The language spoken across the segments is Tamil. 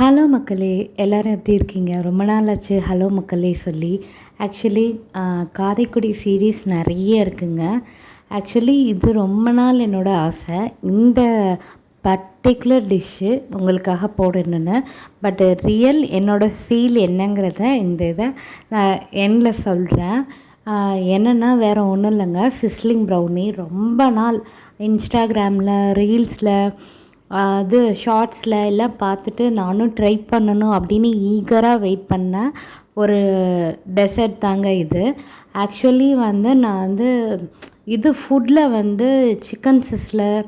ஹலோ மக்களே! எல்லோரும் எப்படி இருக்கீங்க? ரொம்ப நாள் ஆச்சு ஹலோ மக்களே சொல்லி. ஆக்சுவலி காரைக்குடி சீரீஸ் நிறைய இருக்குங்க. ஆக்சுவலி இது ரொம்ப நாள் என்னோடய ஆசை. இந்த பர்ட்டிகுலர் டிஷ்ஷு உங்களுக்காக போடணுன்னு. பட் ரியல் என்னோடய ஃபீல் என்னங்கிறத இந்த இதை நான் எண்டில் சொல்கிறேன். என்னென்னா வேறு ஒன்றும் இல்லைங்க, சிஸ்லிங் ப்ரௌனி. ரொம்ப நாள் இன்ஸ்டாகிராமில், ரீல்ஸில், அது ஷார்ட்ஸில் எல்லாம் பார்த்துட்டு நானும் ட்ரை பண்ணணும் அப்படின்னு ஈகராக வெயிட் பண்ணேன் ஒரு டெசர்ட் தாங்க இது. ஆக்சுவலி நான் இது ஃபுட்டில் சிக்கன் சிஸ்லர்,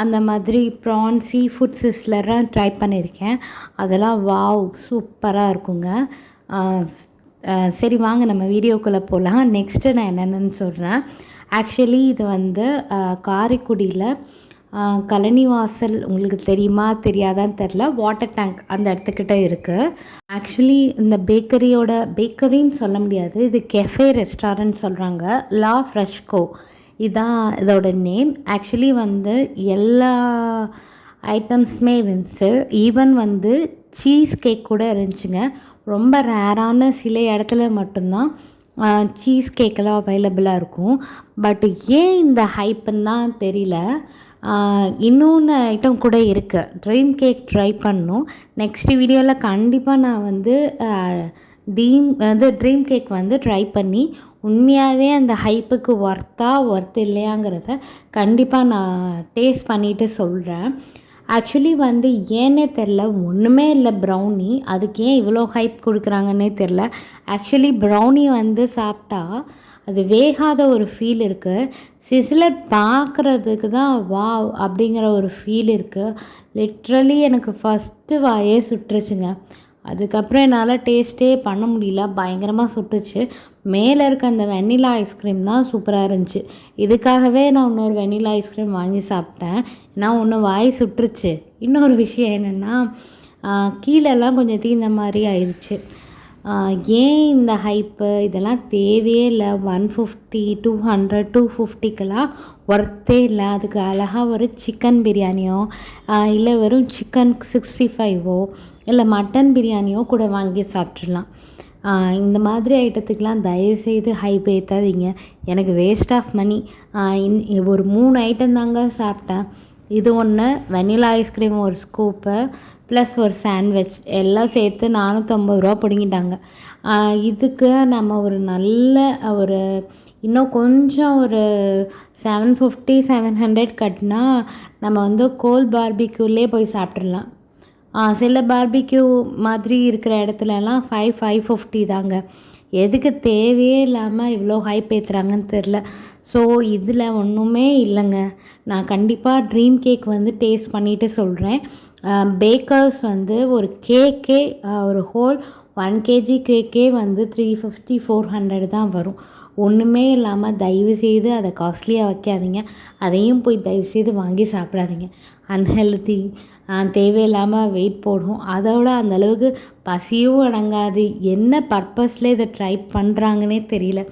அந்த மாதிரி ப்ரான் சீ ஃபுட் சிஸ்லராக ட்ரை பண்ணியிருக்கேன். அதெல்லாம் வாவ் சூப்பராக இருக்குங்க. சரி வாங்க நம்ம வீடியோக்குள்ளே போகலாம். நெக்ஸ்ட்டு நான் என்னென்னு சொல்கிறேன். ஆக்சுவலி இது காரைக்குடியில் கழனிவாசல், உங்களுக்கு தெரியுமா தெரியாதான்னு தெரில, வாட்டர் டேங்க் அந்த இடத்துக்கிட்ட இருக்குது. ஆக்சுவலி இந்த பேக்கரின்னு சொல்ல முடியாது, இது கெஃபே ரெஸ்டாரண்ட் சொல்கிறாங்க. லா ஃப்ரெஷ்கோ இதான் இதோட நேம். ஆக்சுவலி எல்லா ஐட்டம்ஸுமே இருந்துச்சு. ஈவன் சீஸ் கேக் கூட இருந்துச்சுங்க. ரொம்ப ரேரான சில இடத்துல மட்டும்தான் சீஸ் கேக்கெல்லாம் அவைலபிளாக இருக்கும். பட் ஏன் இந்த ஹைப்புன்னு தான் தெரியல. இன்னொன்று ஐட்டம் கூட இருக்குது, ட்ரீம் கேக் ட்ரை பண்ணணும். நெக்ஸ்ட் வீடியோவில் கண்டிப்பாக நான் ட்ரீம் கேக் ட்ரை பண்ணி உண்மையாகவே அந்த ஹைப்புக்கு ஒர்த் இல்லையாங்கிறத கண்டிப்பாக நான் டேஸ்ட் பண்ணிவிட்டு சொல்கிறேன். ஆக்சுவலி ஏன்னே தெரில, ஒன்றுமே இல்லை ப்ரௌனி, அதுக்கு ஏன் இவ்வளோ ஹைப் கொடுக்குறாங்கன்னே தெரில. ஆக்சுவலி ப்ரௌனி சாப்பிட்டா அது வேகாத ஒரு ஃபீல் இருக்குது. சிஸ்லர் பார்க்குறதுக்கு தான் வாவ் அப்படிங்கிற ஒரு ஃபீல் இருக்குது. லிட்ரலி எனக்கு ஃபஸ்ட்டு வாயே சுட்டுருச்சுங்க. அதுக்கப்புறம் என்னால் டேஸ்ட்டே பண்ண முடியல, பயங்கரமாக சுட்டுச்சு. மேலே இருக்க அந்த வெண்ணிலா ஐஸ்கிரீம் தான் சூப்பராக இருந்துச்சு. இதுக்காகவே நான் இன்னொரு வெண்ணிலா ஐஸ்கிரீம் வாங்கி சாப்பிட்டேன். ஏன்னா ஒன்று வாய் சுட்டுருச்சு. இன்னொரு விஷயம் என்னென்னா, கீழெல்லாம் கொஞ்சம் தீர்ந்த மாதிரி ஆயிடுச்சு. ஏன் இந்த ஹைப்பு, இதெல்லாம் தேவையே இல்லை. 150, 200, 250க்கெல்லாம் ஒர்த்தே இல்லை. அதுக்கு அழகாக ஒரு சிக்கன் பிரியாணியோ இல்லை வெறும் சிக்கன் 65ஓ இல்லை மட்டன் பிரியாணியோ கூட வாங்கி சாப்பிட்றலாம். இந்த மாதிரி ஐட்டத்துக்கெலாம் தயவுசெய்து ஹைப் ஏற்றாதீங்க. எனக்கு வேஸ்ட் ஆஃப் மணி. ஒரு 3 ஐட்டம் தாங்க சாப்பிட்டேன். இது ஒன்று, வெண்ணிலா ஐஸ்கிரீம் ஒரு ஸ்கூப்பு, ப்ளஸ் ஒரு சாண்ட்விச், எல்லாம் சேர்த்து 450 ரூபா பிடுங்கிட்டாங்க. இதுக்கு நம்ம ஒரு நல்ல இன்னும் கொஞ்சம் ஒரு 750, 700 கட்டினா நம்ம கோல் பார்பிக்யூலே போய் சாப்பிட்றலாம். சில பார்பிக்யூ மாதிரி இருக்கிற இடத்துலலாம் 550 தாங்க. எதுக்கு தேவையே இல்லாமல் இவ்வளோ ஹைப் ஏற்றுறாங்கன்னு தெரில. ஸோ இதில் ஒன்றுமே இல்லைங்க. நான் கண்டிப்பாக ட்ரீம் கேக் டேஸ்ட் பண்ணிவிட்டு சொல்கிறேன். பேக்கர்ஸ் ஒரு கேக்கே ஒரு ஹோல் 1 kg கேக்கே 350, 400 தான் வரும். ஒன்றுமே இல்லாமல் தயவுசெய்து அதை காஸ்ட்லியாக வைக்காதீங்க. அதையும் போய் தயவுசெய்து வாங்கி சாப்பிடாதீங்க. அன்ஹெல்தி, தேவையில்லாமல் வெயிட் போடும். அதோட அந்தளவுக்கு பசியும் அடங்காது. என்ன பர்பஸில் இதை ட்ரை பண்ணுறாங்கன்னே தெரியல.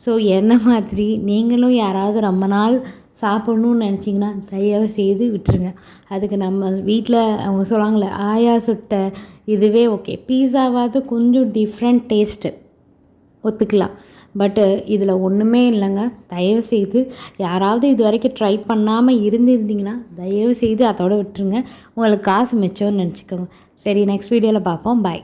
ஸோ என்ன மாதிரி நீங்களும் யாராவது ரொம்ப நாள் சாப்பிட்ணுன்னு நினச்சிங்கன்னா தயவு செய்து விட்டுருங்க. அதுக்கு நம்ம வீட்டில் அவங்க சொல்லுவாங்களே, ஆயா சுட்ட இதுவே ஓகே. பீஸாவாவது கொஞ்சம் டிஃப்ரெண்ட் டேஸ்ட்டு ஒத்துக்கலாம். பட்டு இதில் ஒன்றுமே இல்லைங்க. தயவுசெய்து யாராவது இது வரைக்கும் ட்ரை பண்ணாமல் இருந்திருந்தீங்கன்னா தயவுசெய்து அதோட விட்டுருங்க. உங்களுக்கு காசு மிச்சம்னு நினச்சிக்கோங்க. சரி, நெக்ஸ்ட் வீடியோவில் பார்ப்போம். பாய்.